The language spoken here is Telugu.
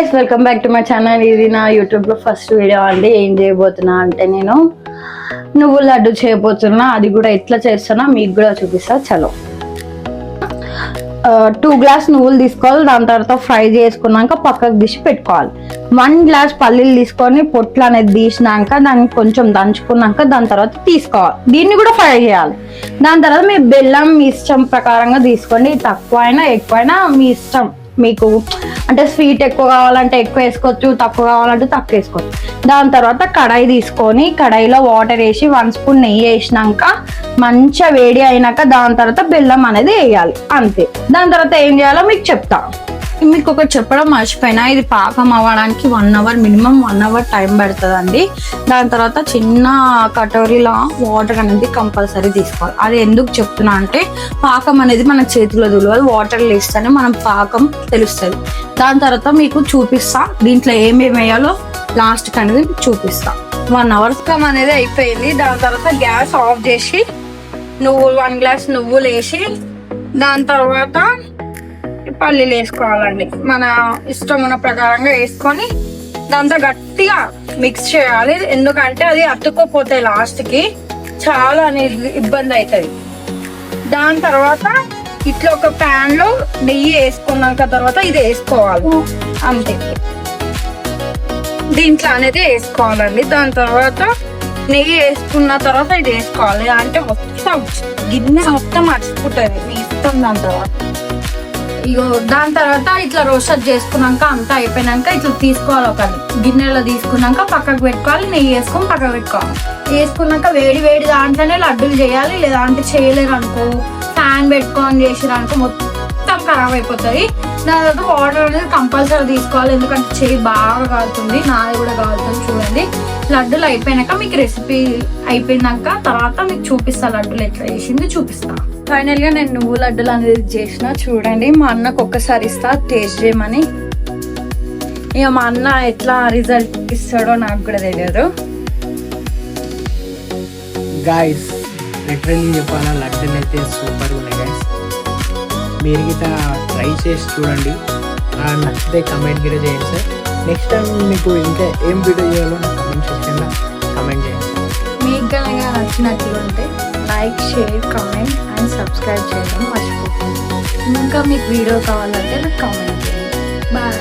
Guys welcome back to my channel. ఇది నా యూట్యూబ్ లో ఫస్ట్ వీడియో అండి. ఏం చేయబోతున్నా అంటే నేను నువ్వుల లడ్డు చేయబోతున్నా. అది కూడా ఎట్లా చేస్తున్నా మీకు కూడా చూపిస్తా. చలో 2 గ్లాస్ నువ్వులు తీసుకోవాలి. దాని తర్వాత ఫ్రై చేసుకున్నాక పక్కకు తీసి పెట్టుకోవాలి. 1 గ్లాస్ పల్లీలు తీసుకొని పొట్లు అనేది తీసినాక దాన్ని కొంచెం దంచుకున్నాక దాని తర్వాత తీసుకోవాలి. దీన్ని కూడా ఫ్రై చేయాలి. దాని తర్వాత మీ బెల్లం మీ ఇష్టం ప్రకారంగా తీసుకోండి. తక్కువ అయినా ఎక్కువ అయినా మీ ఇష్టం. మీకు అంటే స్వీట్ ఎక్కువ కావాలంటే ఎక్కువ వేసుకోవచ్చు, తక్కువ కావాలంటే తక్కువ వేసుకోవచ్చు. దాని తర్వాత కడాయి తీసుకొని కడాయిలో వాటర్ వేసి 1 స్పూన్ నెయ్యి వేసినాక మంచిగా వేడి అయినాక దాని తర్వాత బెల్లం అనేది వేయాలి. అంతే. దాని తర్వాత ఏం చేయాలో మీకు చెప్తా. మీకు ఒకటి చెప్పడం మర్చిపోయినా, ఇది పాకం అవ్వడానికి 1 అవర్ మినిమం 1 అవర్ టైం పడుతుందండి. దాని తర్వాత చిన్న కటోరీలో వాటర్ అనేది కంపల్సరీ తీసుకోవాలి. అది ఎందుకు చెప్తున్నా అంటే పాకం అనేది మన చేతిలో తెలియదు, వాటర్ వేస్తేనే మనం పాకం తెలుస్తుంది. దాని తర్వాత మీకు చూపిస్తా దీంట్లో ఏమేమి వేయాలో లాస్ట్ అనేది చూపిస్తా. 1 అవర్ పాకం అనేది అయిపోయింది. దాని తర్వాత గ్యాస్ ఆఫ్ చేసి 1 గ్లాస్ నువ్వులు వేసి దాని తర్వాత పల్లీలు వేసుకోవాలండి. మన ఇష్టం ఉన్న ప్రకారంగా వేసుకొని దాంతో గట్టిగా మిక్స్ చేయాలి. ఎందుకంటే అది అతుక్కోపోతే లాస్ట్కి చాలా అనేది ఇబ్బంది అవుతుంది. దాని తర్వాత ఇట్లా ఒక ప్యాన్ లో నెయ్యి వేసుకున్నాక తర్వాత ఇది వేసుకోవాలి. అంతే, దీంట్లో అనేది వేసుకోవాలండి. దాని తర్వాత నెయ్యి వేసుకున్న తర్వాత ఇది వేసుకోవాలి. అంటే మొత్తం గిన్నె మొత్తం మర్చిపోతుంది, మీ ఇష్టం. దాని తర్వాత ఇగో దాని తర్వాత ఇట్లా రోస్టర్ చేసుకున్నాక అంతా అయిపోయినాక ఇట్లా తీసుకోవాలి. ఒక గిన్నెలో తీసుకున్నాక పక్కకు పెట్టుకోవాలి. నెయ్యి వేసుకొని పక్కకు పెట్టుకోవాలి. వేసుకున్నాక వేడి వేడి దాంట్లోనే లడ్డూలు చేయాలి. లేదా అంటే చేయలేరు అనుకో, ఫ్యాన్ పెట్టుకొని చేసిరు అనుకో మొత్తం ఖరాబ్ అయిపోతుంది. దాని తర్వాత వాటర్ అనేది కంపల్సరీ తీసుకోవాలి. ఎందుకంటే చెయ్యి బాగా కాలుతుంది, నాది కూడా కాలుతుంది. చూడండి, లడ్డూలు అయిపోయినాక మీకు రెసిపీ అయిపోయినాక తర్వాత మీకు చూపిస్తా. లడ్డూలు ఎట్లా చేసింది చూపిస్తా. ఫైనల్ గా నేను నువ్వు లడ్డూలు అనేది చేసిన. చూడండి, మా అన్నకు ఒక్కసారి ఇస్తా టేస్ట్ చేయమని. ఇక మా అన్న ఎట్లా రిజల్ట్ ఇస్తాడో నాకు కూడా తెలియదు. గాయస్ లిటరల్లీ చెప్పాలా, లడ్డూలు అయితే సూపర్ ఉన్నాయి గాయస్. మీరు గిట్ట ట్రై చేసి చూడండి. నచ్చితే కమెంట్ కూడా చేయండి సార్. నెక్స్ట్ టైం మీకు ఇంకా ఏం వీడియో చేయాలో నా కమెంట్ సెక్షన్లో కమెంట్ చేయండి. మీకు కనుక నచ్చినట్లు ఉంటే like, share, comment and subscribe చేయడం మర్చిపోతుంది. ఇంకా మీకు వీడియో కావాలంటే నాకు కామెంట్ చేయండి. బాయ్.